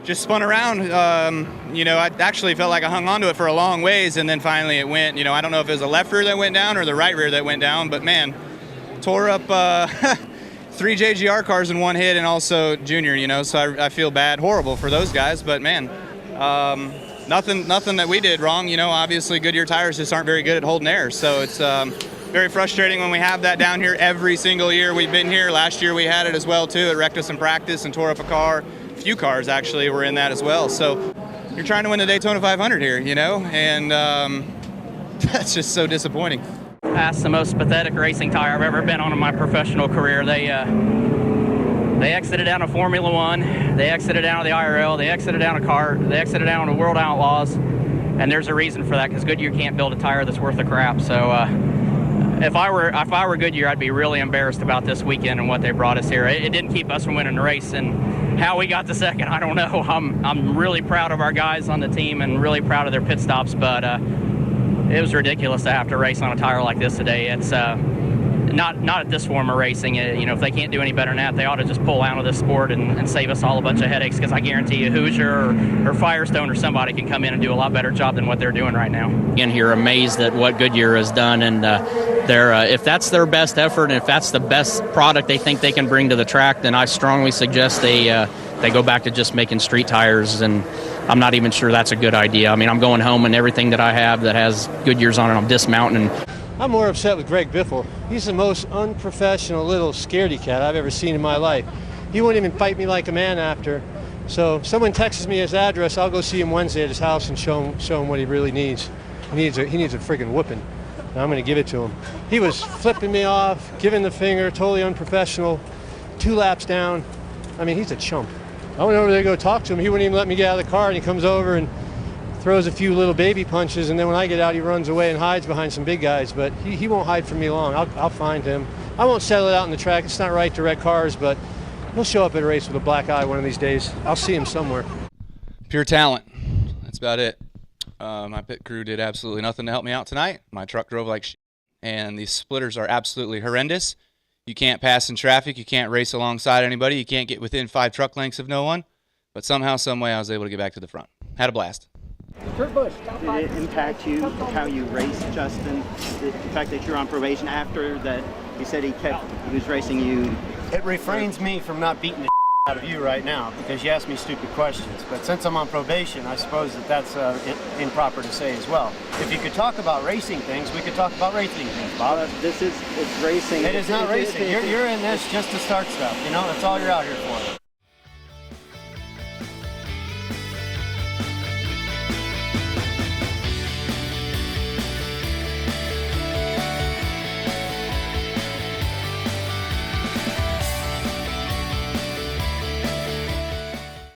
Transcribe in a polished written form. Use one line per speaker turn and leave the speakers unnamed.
just spun around. You know, I actually felt like I hung onto it for a long ways, and then finally it went. You know, I don't know if it was the left rear that went down or the right rear that went down, but man, tore up 3 JGR cars in one hit, and also Junior. You know, so I feel bad, horrible for those guys. But man, nothing that we did wrong. You know, obviously Goodyear tires just aren't very good at holding air, so it's very frustrating when we have that down here every single year we've been here. Last year we had it as well too. It wrecked us in practice and tore up a car. A few cars actually were in that as well. So you're trying to win the Daytona 500 here, you know, and that's just so disappointing.
That's the most pathetic racing tire I've ever been on in my professional career. They exited down to Formula One, they exited down to the IRL, they exited down to CART, they exited down to World Outlaws, and there's a reason for that, because Goodyear can't build a tire that's worth a crap. So if I were Goodyear, I'd be really embarrassed about this weekend and what they brought us here. It didn't keep us from winning the race, and how we got to second, I don't know. I'm really proud of our guys on the team and really proud of their pit stops, but it was ridiculous to have to race on a tire like this today. It's not at this form of racing. You know, if they can't do any better than that, they ought to just pull out of this sport and save us all a bunch of headaches, because I guarantee you Hoosier or Firestone or somebody can come in and do a lot better job than what they're doing right now.
Again, here amazed at what Goodyear has done, and if that's their best effort and if that's the best product they think they can bring to the track, then I strongly suggest they go back to just making street tires, and I'm not even sure that's a good idea. I mean, I'm going home and everything that I have that has Goodyears on it, I'm dismounting.
I'm more upset with Greg Biffle. He's the most unprofessional little scaredy cat I've ever seen in my life. He wouldn't even fight me like a man after. So if someone texts me his address, I'll go see him Wednesday at his house and show him what he really needs. He needs a friggin' whooping. And I'm going to give it to him. He was flipping me off, giving the finger, totally unprofessional, 2 laps down. I mean, he's a chump. I went over there to go talk to him. He wouldn't even let me get out of the car, and he comes over and throws a few little baby punches, and then when I get out, he runs away and hides behind some big guys. But he won't hide from me long. I'll find him. I won't settle it out in the track. It's not right to wreck cars, but he'll show up at a race with a black eye one of these days. I'll see him somewhere.
Pure talent. That's about it. My pit crew did absolutely nothing to help me out tonight. My truck drove like shit, and these splitters are absolutely horrendous. You can't pass in traffic. You can't race alongside anybody. You can't get within 5 truck lengths of no one. But somehow, some way, I was able to get back to the front. Had a blast.
Did it impact you, how you raced, Justin? The fact that you're on probation after that, he said he was racing you.
It refrains me from not beating the out of you right now because you asked me stupid questions. But since I'm on probation, I suppose that's improper to say as well. If you could talk about racing things, we could talk about racing things, Bob.
It's racing.
It is not racing. You're in this just to start stuff. You know, that's all you're out here for.